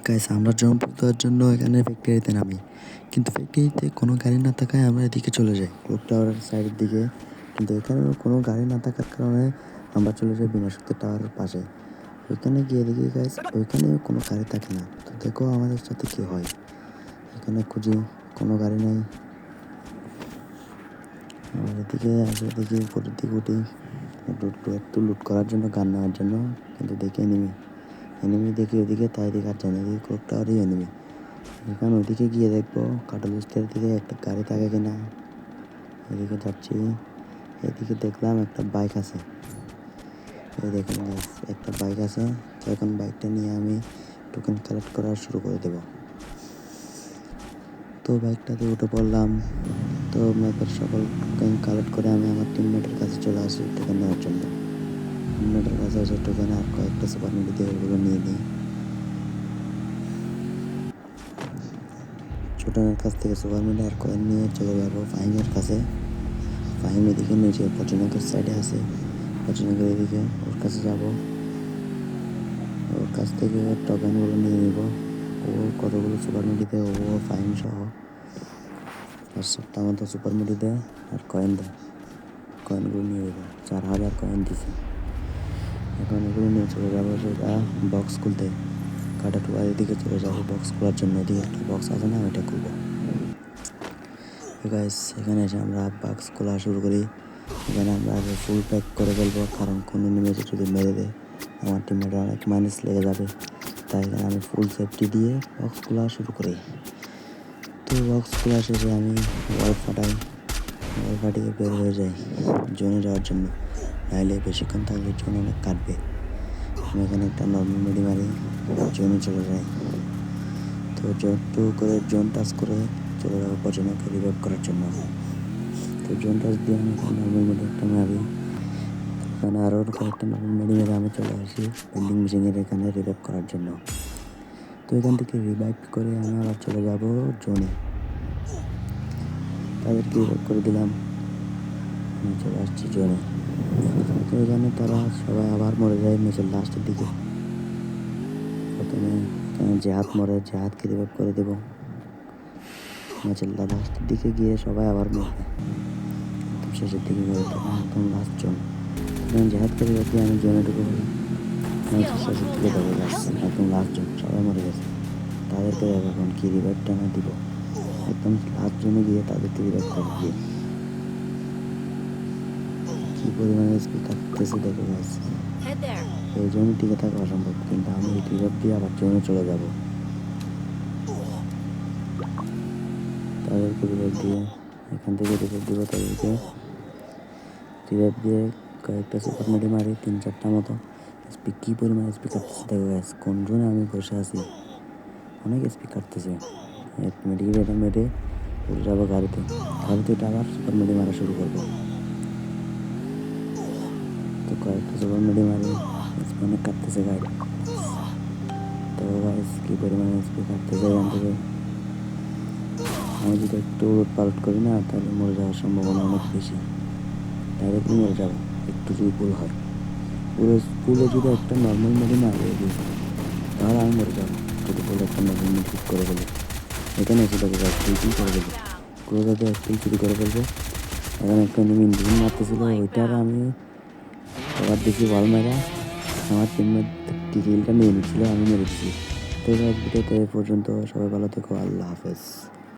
Guys আমরা জনপদ দেওয়ার জন্য এখানে ফ্যাক্টরিতে নামি, কিন্তু ফ্যাক্টরিতে কোনো গাড়ি না থাকায় আমরা এদিকে চলে যাই ক্লক টাওয়ারের সাইডের দিকে। কিন্তু এখানেও কোনো গাড়ি না থাকার কারণে আমরা চলে যাই বিনা শক্তি টাওয়ারের পাশে। ওইখানে গিয়ে দেখি গাইস ওইখানেও কোনো গাড়ি থাকে না। তো দেখো আমাদের সাথে কী হয়। এখানে খুঁজি, কোনো গাড়ি নাই। আমার এদিকে আসে দেখি উপরের দিকে উঠি একটু লুট করার জন্য, গান নেওয়ার জন্য, কিন্তু দেখি এনিমি দেখি ওইদিকে, তাই দিকে আর জানি এদিকে ক্লক টাওয়ারই এনিমি। এখন ওইদিকে গিয়ে দেখবো কাটল স্টের দিকে একটা গাড়ি থাকে কিনা। এদিকে যাচ্ছি, এদিকে দেখলাম একটা বাইক আছে। এই দেখুন গাইস একটা বাইক আছে। তো এখন বাইকটা নিয়ে আমি টোকেন কালেক্ট করা শুরু করে দেব। তো বাইকটাতে উঠে পড়লাম। তো ম্যাপের সকল টোকেন কালেক্ট করে আমি আমার টিমমেটের কাছে চলে আসি টোকেন নেওয়ার জন্য। টিমমেটের কাছে এসে টোকেন আর কয়েকটা সুপার মিডি দিয়ে ওগুলো নিয়ে নিই। ছোটনের কাছ থেকে সুপার মিডি আর কয়েন নিয়ে চলে যাবো ফাহিমের কাছে। ফাহিম এদিকে নিচে পচনগর সাইডে আছে, পচনগর এদিকে ওর কাছে যাব। ওর কাছ থেকে টোকেনগুলো নিয়ে নিব। ও কতগুলো সুপার মিডি দেয়, ও ফাহিম সহ 7টা মতো সুপার মিডি দেয় আর কয়েন দেয়। কয়েনগুলো নিয়ে নেব, 4000 কয়েন দিছে। এখন এগুলো নিয়ে চলে যাবো সেটা বক্স খুলতে। কাটাটুয়ার এদিকে চলে যাবো বক্স খোলার জন্য। এদিকে একটা বক্স আছে না, ওইটা খুলবো। গাইস এখানে এসে আমরা বক্স খোলা শুরু করি। এখানে আমরা আগে ফুল প্যাক করে ফেলবো, কারণ কোনো নিমেজে যদি মেরে দেয় আমার টিমমেট অনেক মাইনাস লেগে যাবে। তাই এখানে আমি ফুল সেফটি দিয়ে বক্স খোলা শুরু করি। তো বক্স খোলা শেষে আমি ওয়াল ফাটাই, ওয়াল ফাটিয়ে বের হয়ে যাই জোনে যাওয়ার জন্য। নাইলে বেশিক্ষণ থাকলে জোন অনেক কাটবে। আমি এখানে একটা নর্মাল মেডি মারি, জোনে চলে যাই। তো একটু করে জোন টাচ করে চলে যাবো পচনকে রিভাইভ করার জন্য। তো জোন টাচ দিয়ে আমি নর্মাল মেডি একটা মারি। এখানে আরও কয়েকটা নর্মাল মেডি মেরে আমি চলে আসি ভেন্ডিং মেশিনের এখানে রিভাইভ করার জন্য। তো এখান থেকে রিভাইভ করে আমি আবার চলে যাব জোনে। তাদেরকে রিভাইভ করে দিলাম, আমি চলে আসছি জোনে। তো এখানে তারা সবাই আবার মরে যায় ম্যাচের লাস্টের দিকে। প্রথমে এখানে জেহাদ মরে, জেহাদকে রিভাইভ করে দেবো। ম্যাচের লাস্টের দিকে গিয়ে সবাই আবার মরবে, একদম শেষের দিকে গিয়ে তখন একদম লাস্ট জোন। তখন জেহাদকে রিভাইভ দিয়ে আমি জোনে ঢুকে পড়ি। ম্যাচের শেষের দিকে যাবো একদম লাস্ট জোন, সবাই মরে গেছে। তাদেরকে এখন কি রিভাইভটা না দিব, একদম লাস্ট জোনে গিয়ে তাদেরকে রিভাইভ করে দিই। কি পরিমাণে স্পিড কাটতেছে দেখে গাইস, এই জন্য টিকে থাকা অসম্ভব, কিন্তু আমি এই রিভাইভ দিয়ে আবার জোনে চলে যাব। তাদেরকে রিভাইভ দিয়ে এখান থেকে রিভাইভ দিব, তাদেরকে রিভাইভ দিয়ে কয়েকটা সুপার মেডি মারি 3-4টা মতো। স্পিড কী পরিমাণ স্পিড কাটতেছে দেখো গাইস, কোন জোনে আমি বসে আছি, অনেক স্পিড কাটতেছে। মেডিকেল মেরে উঠে যাবো গাড়িতে উঠে আবার সুপার মেডি মারা শুরু করবো। তো কয়েকটা সুপার মেডি মারি, অনেক কাটতেছে গাড়ি। তো গাইস কী পরিমাণে স্পিড কাটতেছে এখান থেকে। আমি যদি একটু উলট পালট করি না, তাহলে মরে যাওয়ার সম্ভাবনা অনেক বেশি। ডাইরেক্টলি মরে যাবো একটু যদি ভুল হয়। পুলে যদি একটা নর্মাল মেডি না হয়ে দিই, তাহলে আমি মরে যাবো। যদি পুলে একটা নর্মাল মেডি ঠিক করে ফেলি, এখানে এসে দেখো কিল করে ফেলি, ক্লোজার দিয়ে কিল চুরি করে ফেলবো। এখানে একটা এনিমি ইঞ্জিন মারতেছিল, ওইটার আমি আবার দেখি ওয়াল মেরা আমার টিমমেট কিলটা নিয়ে নিচ্ছিল, আমি মেরে দিচ্ছি। তো ভিডিওতে এ পর্যন্ত, সবাই ভালো থেকো, আল্লাহ হাফেজ।